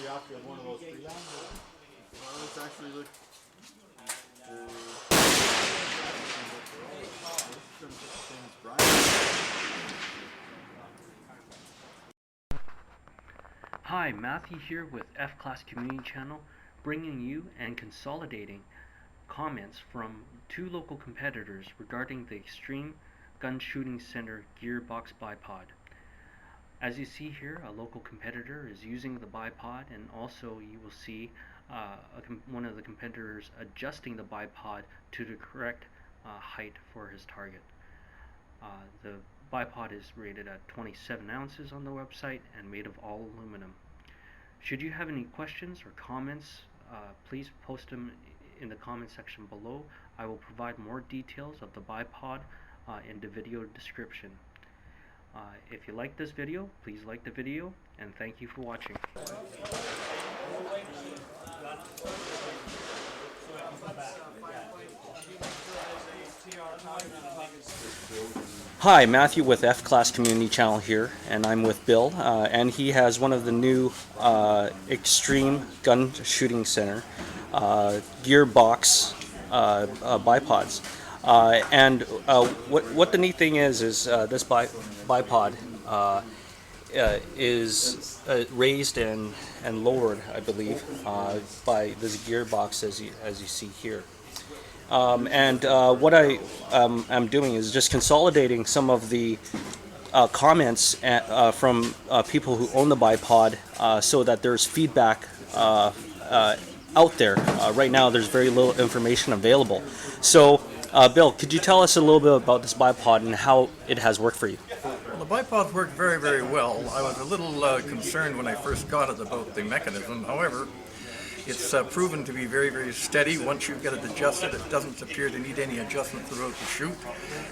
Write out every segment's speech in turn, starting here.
you have to have one of those free ones? Well, it's actually like Hi, Matthew here with F-Class Community Channel, bringing you and consolidating comments from two local competitors regarding the Xtreme Gun Shooting Center Gearbox Bipod. As you see here, a local competitor is using the bipod, and also you will see one of the competitors adjusting the bipod to the correct height for his target. The bipod is rated at 27 ounces on the website and made of all aluminum. Should you have any questions or comments, please post them in the comment section below. I will provide more details of the bipod in the video description. If you like this video, please like the video, and thank you for watching. Hi, Matthew with F-Class Community Channel here, and I'm with Bill, and he has one of the new Xtreme Gun Shooting Center Gearbox bipods. What the neat thing is this bipod is raised and lowered, I believe, by this gearbox as you see here. What I am doing is just consolidating some of the comments from people who own the bipod so that there's feedback out there. Right now there's very little information available. So Bill, could you tell us a little bit about this bipod and how it has worked for you? Well, the bipod worked very, very well. I was a little concerned when I first got it about the mechanism. However, it's proven to be very, very steady. Once you get it adjusted, it doesn't appear to need any adjustment throughout the shoot.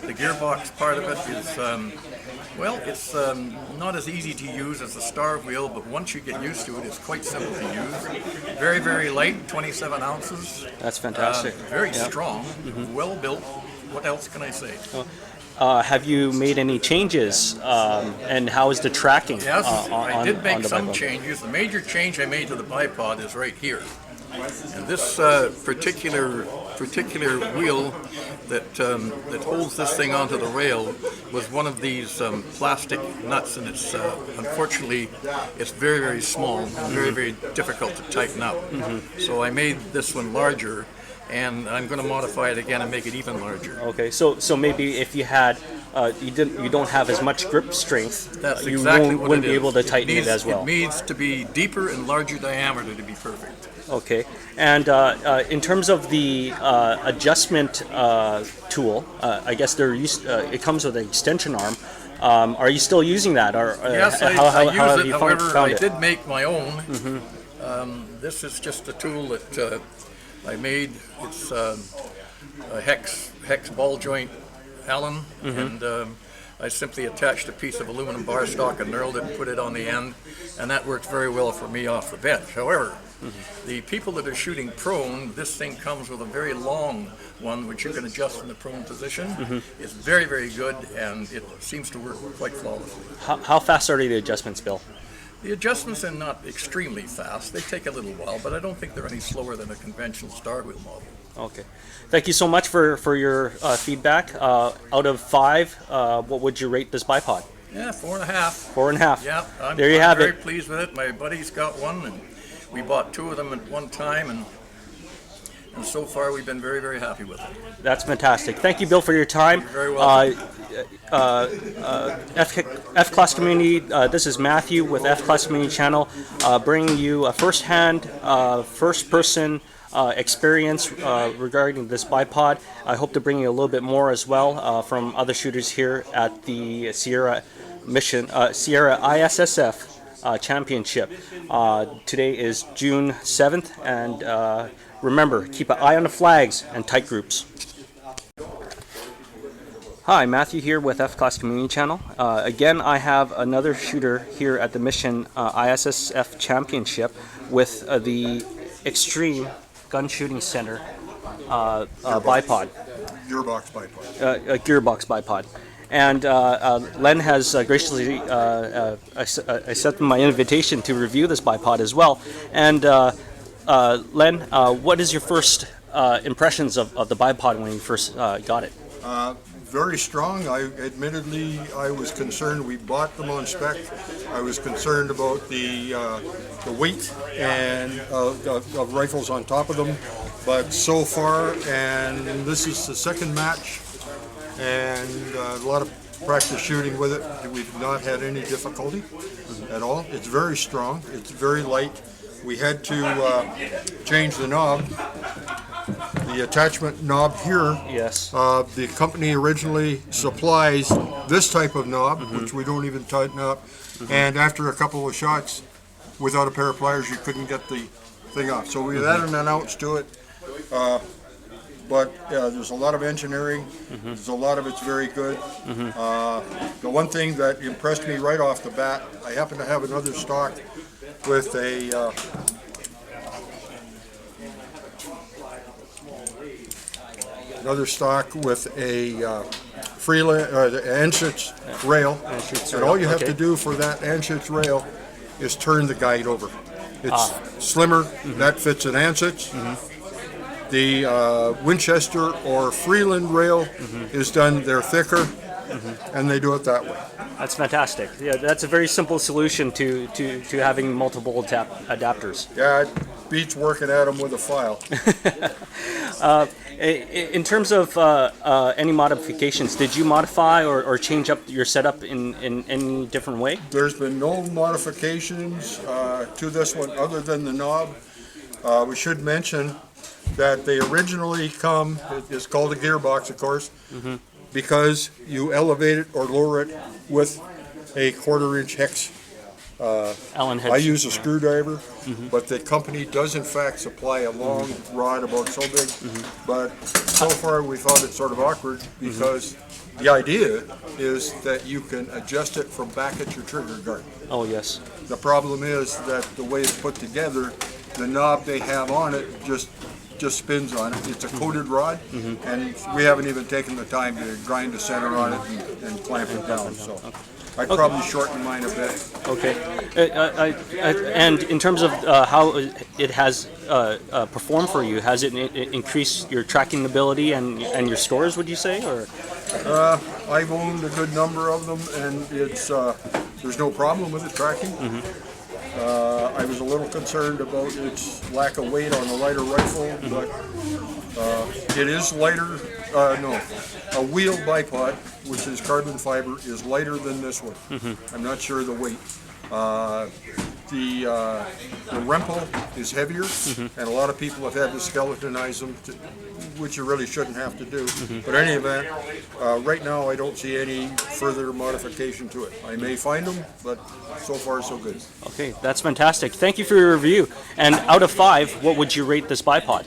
The gearbox part of it is, well, it's not as easy to use as the star wheel, but once you get used to it, it's quite simple to use. Very, very light, 27 ounces. That's fantastic. Very strong, well built. What else can I say? Have you made any changes, and how is the tracking? Yes, I did make some changes. The major change I made to the bipod is right here. And this particular wheel that holds this thing onto the rail was one of these plastic nuts, and it's unfortunately it's very, very small and very, very difficult to tighten up. So I made this one larger, and I'm going to modify it again and make it even larger. Okay, so maybe if you had you don't have as much grip strength, that's you exactly wouldn't be able to tighten it as well. It needs to be deeper and larger diameter to be perfect. Okay, and in terms of the adjustment tool, I guess it comes with an extension arm. Are you still using that? Or yes, I use it. However, I did make my own. This is just a tool that I made. It's a hex ball joint Allen, and I simply attached a piece of aluminum bar stock and knurled it and put it on the end, and that works very well for me off the bench. However, the people that are shooting prone, this thing comes with a very long one which you can adjust in the prone position. It's very, very good, and it seems to work quite flawlessly. How fast are the adjustments, Bill? The adjustments are not extremely fast. They take a little while, but I don't think they're any slower than a conventional star wheel model. Okay. Thank you so much for your feedback. Out of 5, what would you rate this bipod? Yeah, 4.5. 4.5. Yeah, I'm very pleased with it. My buddy's got one, and we bought 2 of them at one time, and so far we've been very, very happy with it. That's fantastic. Thank you, Bill, for your time. You're very welcome. F-Class Community, this is Matthew with F-Class Community Channel, bringing you a first-hand, first-person experience regarding this bipod. I hope to bring you a little bit more as well from other shooters here at the Sierra ISSF Championship. Today is June 7th, and remember, keep an eye on the flags and tight groups. Hi, Matthew here with F-Class Community Channel. Again, I have another shooter here at the Mission ISSF Championship with the Xtreme Gun Shooting Center bipod. Gearbox bipod. Gearbox bipod. And Len has graciously accepted my invitation to review this bipod as well. And Len, what is your first impressions of the bipod when you first got it? Very strong. Admittedly, I was concerned. We bought them on spec. I was concerned about the weight and of rifles on top of them. But so far, and this is the second match, and a lot of practice shooting with it, we've not had any difficulty at all. It's very strong. It's very light. We had to change the knob. The attachment knob here, Yes. the company originally supplies this type of knob, which we don't even tighten up, and after a couple of shots, without a pair of pliers, you couldn't get the thing off. So we added an ounce to it, but there's a lot of engineering, there's a lot of it's very good. The one thing that impressed me right off the bat, I happen to have another stock with a freelance Ansitz rail, and all you have to do for that Ansitz rail is turn the guide over. It's slimmer, that fits an Ansitz. The Winchester or Freeland rail is done, they're thicker, and they do it that way. That's fantastic. Yeah, that's a very simple solution to having multiple adapters. Yeah, it beats working at them with a file. In terms of any modifications, did you modify or change up your setup in any different way? There's been no modifications to this one other than the knob. We should mention that they originally come, it's called a gearbox, of course, because you elevate it or lower it with a 1/4-inch hex. Allen head. I use a screwdriver, but the company does in fact supply a long rod about so big. But so far we found it sort of awkward because the idea is that you can adjust it from back at your trigger guard. Oh, yes. The problem is that the way it's put together, the knob they have on it just spins on it. It's a coated rod, and we haven't even taken the time to grind the center on it and clamp it down. So I'd probably shorten mine a bit. Okay. And in terms of how it has performed for you, has it increased your tracking ability and your scores, would you say? Or I've owned a good number of them, and it's there's no problem with it tracking. I was a little concerned about its lack of weight on a lighter rifle, but it is lighter. A wheel bipod, which is carbon fiber, is lighter than this one. I'm not sure the weight. The Rempel is heavier, and a lot of people have had to skeletonize them, which you really shouldn't have to do. But in any event, right now I don't see any further modification to it. I may find them, but so far so good. okay, that's fantastic. Thank you for your review. And out of 5, what would you rate this bipod?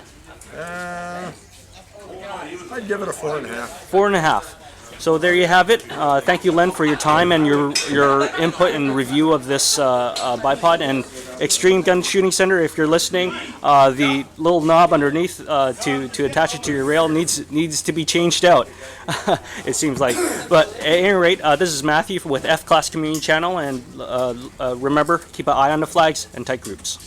I'd give it a 4.5. 4.5. So there you have it. Thank you, Len, for your time and your input and review of this bipod. And Xtreme Gun Shooting Center, if you're listening, the little knob underneath to attach it to your rail needs to be changed out. It seems like. But at any rate, this is Matthew with F-Class Community Channel, and remember, keep an eye on the flags and tight groups.